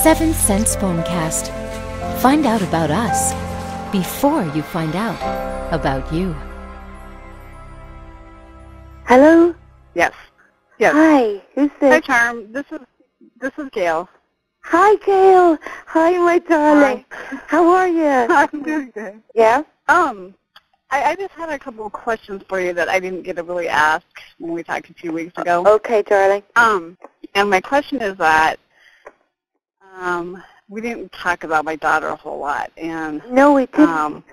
7 Cents Phonecast. Find out about us before you find out about you. Hello? Yes. Yes. Hi, who's this? Hi, Charm. This is Gayle. Hi, Gayle. Hi, my darling. Hi. How are you? I'm doing good. Yeah? I just had a couple of questions for you that I didn't get to really ask when we talked a few weeks ago. Okay, darling. And my question is that we didn't talk about my daughter a whole lot, and No, we didn't.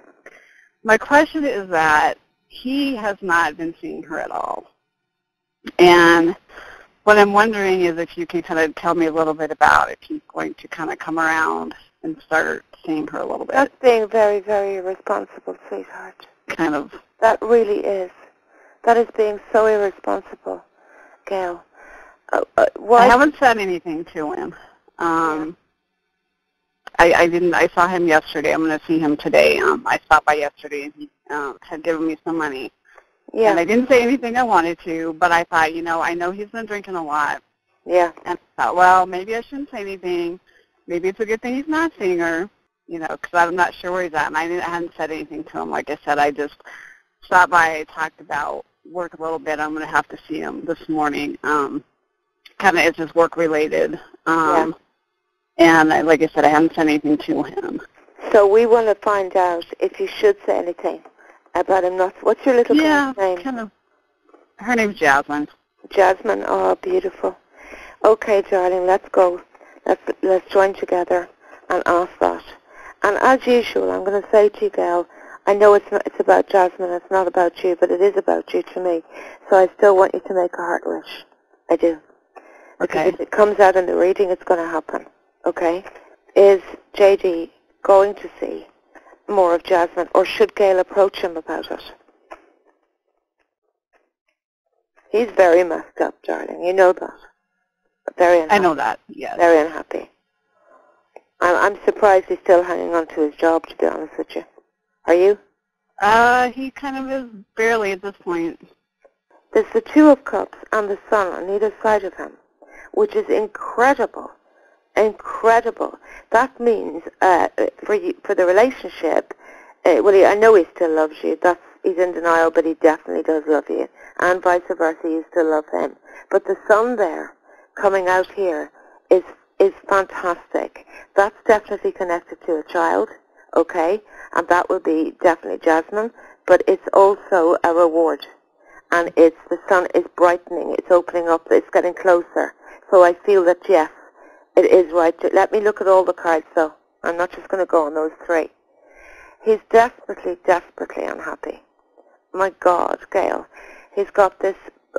my question is that he has not been seeing her at all. And what I'm wondering is if you can kind of tell me a little bit about if he's going to kind of come around and start seeing her a little bit. That's being very, very irresponsible, sweetheart. Kind of. That really is. That is being so irresponsible, Gayle. Why? I haven't said anything to him. I didn't. I saw him yesterday. I'm going to see him today. I stopped by yesterday, and he had given me some money. Yeah. And I didn't say anything I wanted to, but I thought, I know he's been drinking a lot. Yeah. And I thought, well, maybe I shouldn't say anything. Maybe it's a good thing he's not seeing her, because I'm not sure where he's at. And I hadn't said anything to him. Like I said, I just stopped by, talked about work a little bit. I'm going to have to see him this morning. Kind of it's just work-related. Yeah. And like I said, I haven't said anything to him. So we want to find out if you should say anything about him not. What's your little girl's name? Kind of. Her name's Jasmine. Jasmine. Oh, beautiful. Okay, darling, let's go. Let's join together and ask that. And as usual, I'm going to say to you, Gayle, I know it's about Jasmine. It's not about you, but it is about you to me. So I still want you to make a heart wish. I do. Because Okay. if it comes out in the reading, it's going to happen. Okay? Is JD going to see more of Jasmine, or should Gayle approach him about it? He's very messed up, darling. You know that. Very unhappy. I know that, yes. Very unhappy. I'm surprised he's still hanging on to his job, to be honest with you. Are you? He kind of is barely at this point. There's the Two of Cups and the Sun on either side of him, which is incredible. Incredible. That means for the relationship, I know he still loves you. He's in denial, but he definitely does love you. And vice versa, you still love him. But the Sun there, coming out here, is fantastic. That's definitely connected to a child, okay? And that will be definitely Jasmine. But it's also a reward. And the Sun is brightening. It's opening up. It's getting closer. So I feel that, yes, it is right. Let me look at all the cards, though. I'm not just going to go on those 3. He's desperately, desperately unhappy. My God, Gayle. He's got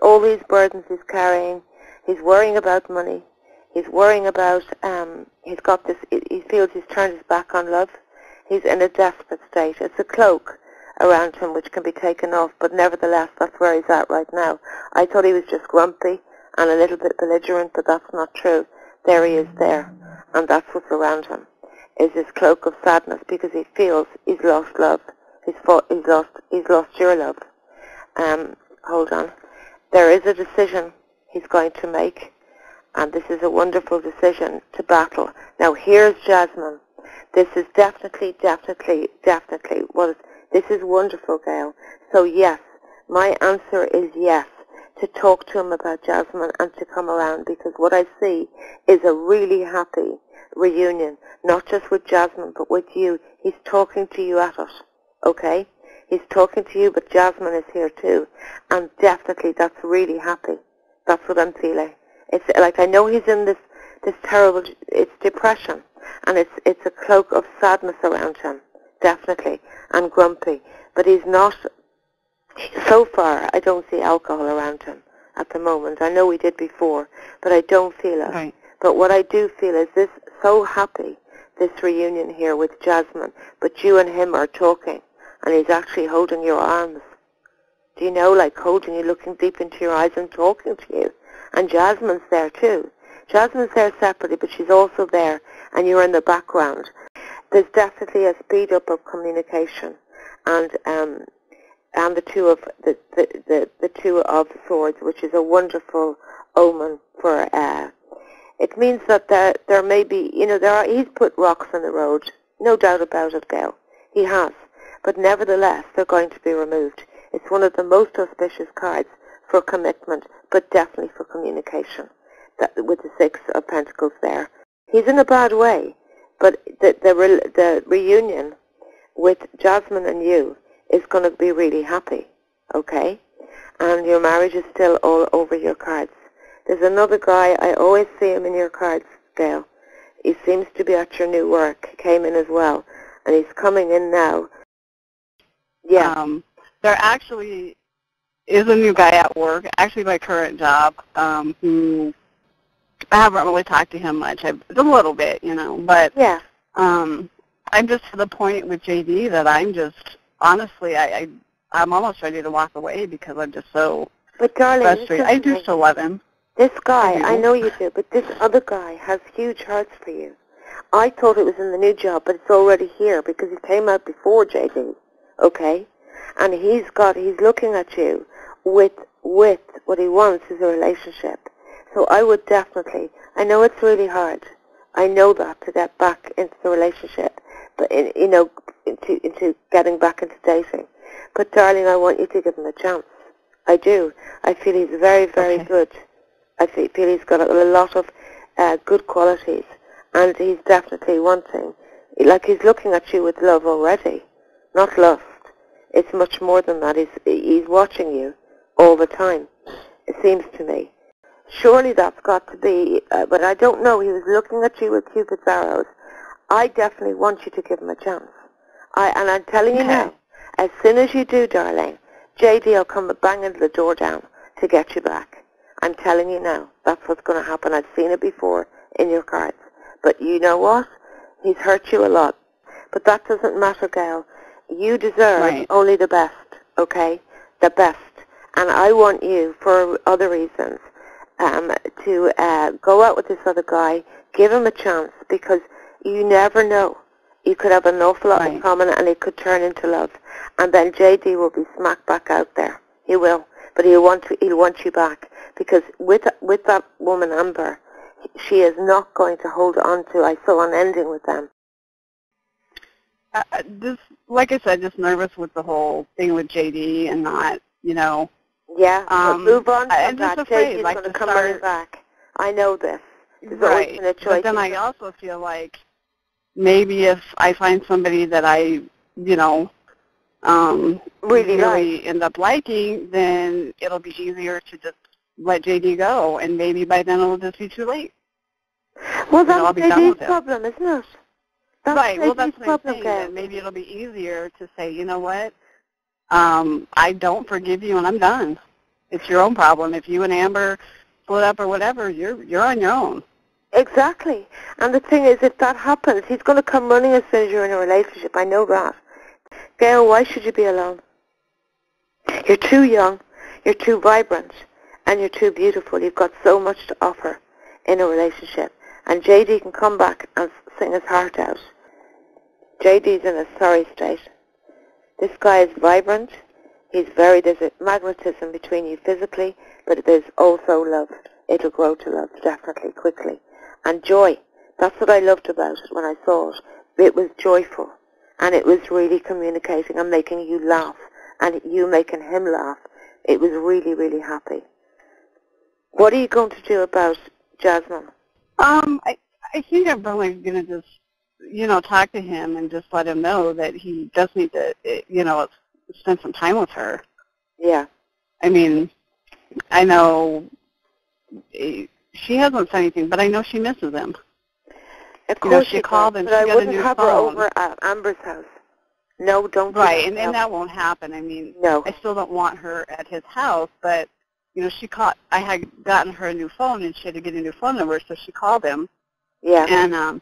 all these burdens he's carrying. He's worrying about money. He's worrying about, he's got this, he feels he's turned his back on love. He's in a desperate state. It's a cloak around him which can be taken off, but nevertheless, that's where he's at right now. I thought he was just grumpy and a little bit belligerent, but that's not true. There he is there, and that's what's around him, is this cloak of sadness, because he feels he's lost love. He's lost your love. Hold on. There is a decision he's going to make, and this is a wonderful decision to battle. Now, here's Jasmine. This is definitely, this is wonderful, Gayle. So, yes, my answer is yes, to talk to him about Jasmine and to come around, because what I see is a really happy reunion, not just with Jasmine, but with you. He's talking to you at it, okay? He's talking to you, but Jasmine is here too, and definitely that's really happy. That's what I'm feeling. It's like I know he's in this terrible, it's depression, and it's a cloak of sadness around him, definitely, and grumpy, but he's not. So far, I don't see alcohol around him at the moment. I know we did before, but I don't feel it. Right. But what I do feel is this so happy, this reunion here with Jasmine, but you and him are talking, and he's actually holding your arms. Do you know, like holding you, looking deep into your eyes and talking to you. And Jasmine's there too. Jasmine's there separately, but she's also there, and you're in the background. There's definitely a speed up of communication, and the Two of Swords, which is a wonderful omen for It means that there may be, he's put rocks in the road, no doubt about it, Gayle. He has. But nevertheless, they're going to be removed. It's one of the most auspicious cards for commitment, but definitely for communication, with the Six of Pentacles there. He's in a bad way, but the reunion with Jasmine and you is going to be really happy, okay? And your marriage is still all over your cards. There's another guy, I always see him in your cards, Gayle. He seems to be at your new work. He came in as well, and he's coming in now. Yeah. There actually is a new guy at work, actually my current job, who I haven't really talked to him much. A little bit, but yeah. I'm just to the point with JD that I'm just, honestly, I'm almost ready to walk away because I'm just so frustrated. I do still love him. This guy, I know you do, but this other guy has huge hearts for you. I thought it was in the new job, but it's already here because he came out before JD, okay? And he's looking at you with what he wants is a relationship. So I would definitely, I know it's really hard. I know that, to get back into the relationship, but into getting back into dating. But darling, I want you to give him a chance. I do. I feel he's very, very good. I feel he's got a lot of good qualities, and he's definitely wanting, like he's looking at you with love already, not lust. It's much more than that. He's watching you all the time, it seems to me. Surely that's got to be, but I don't know. He was looking at you with Cupid's arrows. I definitely want you to give him a chance. And I'm telling you now, as soon as you do, darling, JD will come banging the door down to get you back. I'm telling you now, that's what's going to happen. I've seen it before in your cards. But you know what? He's hurt you a lot. But that doesn't matter, Gayle. You deserve only the best, okay? The best. And I want you, for other reasons, to go out with this other guy, give him a chance, because you never know. You could have an awful lot in common, and it could turn into love. And then JD will be smack back out there. He will. But he'll want you back. Because with that woman, Amber, she is not going to hold on to, I saw an ending with them. Just, like I said, just nervous with the whole thing with JD and not, Yeah, but move on from that. Just afraid, JD's like, going to come running back. I know this. There's always been a choice. But then I also feel like maybe if I find somebody that I, really end up liking, then it'll be easier to just let JD go, and maybe by then it'll just be too late. Well, that's JD's problem, isn't it? That's well, that's what I'm saying. That maybe it'll be easier to say, you know what, I don't forgive you, and I'm done. It's your own problem. If you and Amber split up or whatever, you're on your own. Exactly. And the thing is, if that happens, he's going to come running as soon as you're in a relationship. I know that. Gayle, why should you be alone? You're too young, you're too vibrant, and you're too beautiful. You've got so much to offer in a relationship. And JD can come back and sing his heart out. JD's in a sorry state. This guy is vibrant. There's a magnetism between you physically, but there's also love. It'll grow to love, definitely, quickly. And joy. That's what I loved about it when I saw it. It was joyful. And it was really communicating and making you laugh. And you making him laugh. It was really, really happy. What are you going to do about Jasmine? I think I'm probably going to just, talk to him and just let him know that he does need to, spend some time with her. Yeah. I mean, I know she hasn't said anything, but I know she misses him. Of course she called and but she I got wouldn't a new have phone. her over at Amber's house. No, don't do Right, that. and that won't happen. I mean, no. I still don't want her at his house, but, I had gotten her a new phone, and she had to get a new phone number, so she called him. Yeah. And,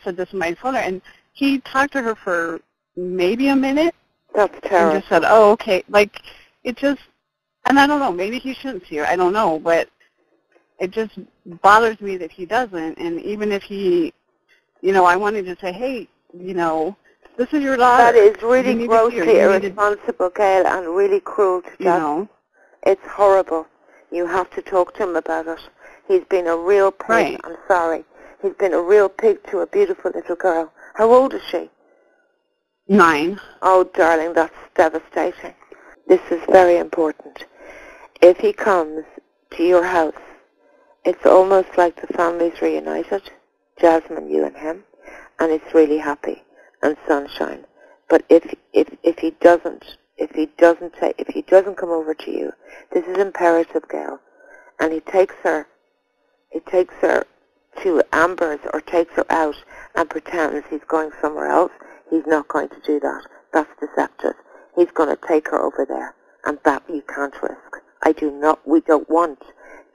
said, this is my phone number. And he talked to her for maybe a minute. That's terrible. And just said, oh, okay. Like, it just, and I don't know, maybe he shouldn't see her. I don't know, but it just bothers me that he doesn't. And even if he, I wanted to say, hey, this is your daughter. That is really grossly irresponsible, Gayle, and really cruel to Jasmine. It's horrible. You have to talk to him about it. He's been a real pig. Right. I'm sorry. He's been a real pig to a beautiful little girl. How old is she? 9. Oh, darling, that's devastating. This is very important. If he comes to your house, it's almost like the family's reunited, Jasmine, you and him, and it's really happy and sunshine. But if he doesn't come over to you, this is imperative, Gayle, and he takes her to Amber's or takes her out and pretends he's going somewhere else, he's not going to do that. That's deceptive. He's going to take her over there, and that you can't risk. We don't want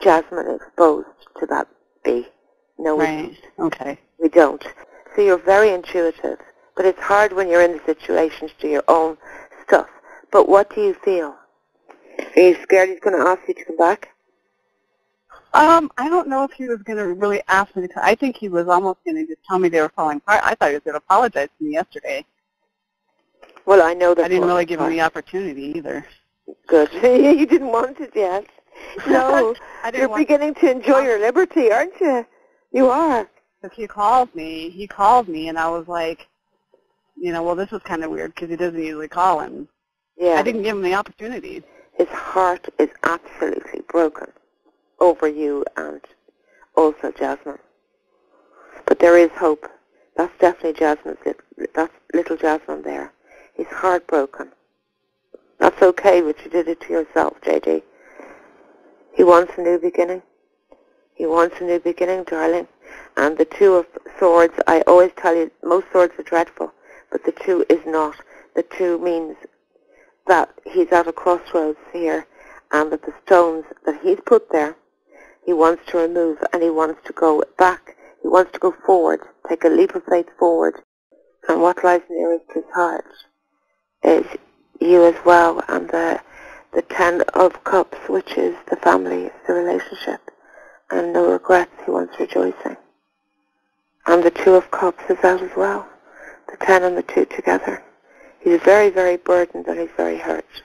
Jasmine exposed to that bee. No, Right. Okay. we don't. So you're very intuitive, but it's hard when you're in the situation to do your own stuff. But what do you feel? Are you scared he's going to ask you to come back? I don't know if he was going to really ask me to. I think he was almost going to just tell me they were falling apart. I thought he was going to apologize to me yesterday. Well, I know that. I didn't really give him the opportunity either. Good. You didn't want it yet. No, you're beginning to enjoy your liberty, aren't you? You are. If he called me, and I was like, well, this is kind of weird because he doesn't usually call him. Yeah. I didn't give him the opportunity. His heart is absolutely broken over you and also Jasmine. But there is hope. That's definitely that's little Jasmine there. He's heartbroken. That's okay, but you did it to yourself, JD. He wants a new beginning. He wants a new beginning, darling. And the Two of Swords, I always tell you, most swords are dreadful, but the Two is not. The Two means that he's at a crossroads here, and that the stones that he's put there, he wants to remove, and he wants to go back. He wants to go forward, take a leap of faith forward. And what lies nearest his heart is you as well, and the Ten of Cups, which is the family, the relationship, and no regrets. He wants rejoicing. And the Two of Cups is out as well, the 10 and the 2 together. He's very, very burdened and he's very hurt.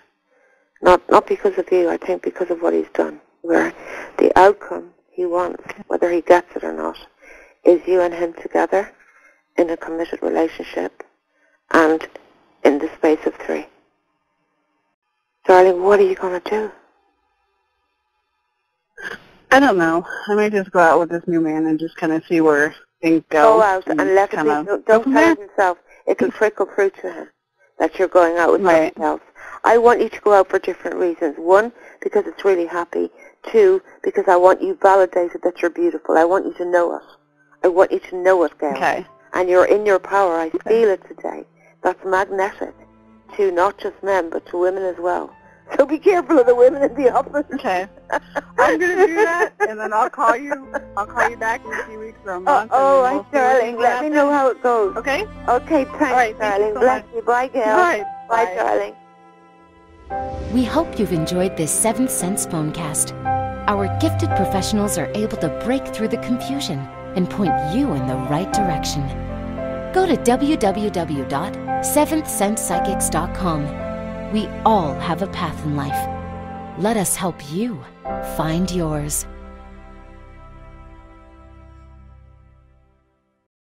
Not because of you, I think because of what he's done. Where the outcome he wants, whether he gets it or not, is you and him together in a committed relationship and in the space of 3. Darling, what are you going to do? I don't know. I might just go out with this new man and just kind of see where things go. Go out and let him be. Don't tell him himself. It'll trickle through to him that you're going out with someone else. I want you to go out for different reasons. 1, because it's really happy. 2, because I want you validated that you're beautiful. I want you to know it. I want you to know it, Gayle. Okay. And you're in your power. I feel it today. That's magnetic to not just men, but to women as well. So be careful of the women in the office. Okay. I'm going to do that, and then I'll call you. I'll call you back in a few weeks or a month. Darling. Let me know how it goes. Okay? Okay, thanks, all right, darling. Thank you so Bless much. you. Bye, Gayle. All right. Bye, darling. We hope you've enjoyed this 7th Sense Phonecast. Our gifted professionals are able to break through the confusion and point you in the right direction. Go to www.seventhsensepsychics.com. We all have a path in life. Let us help you find yours.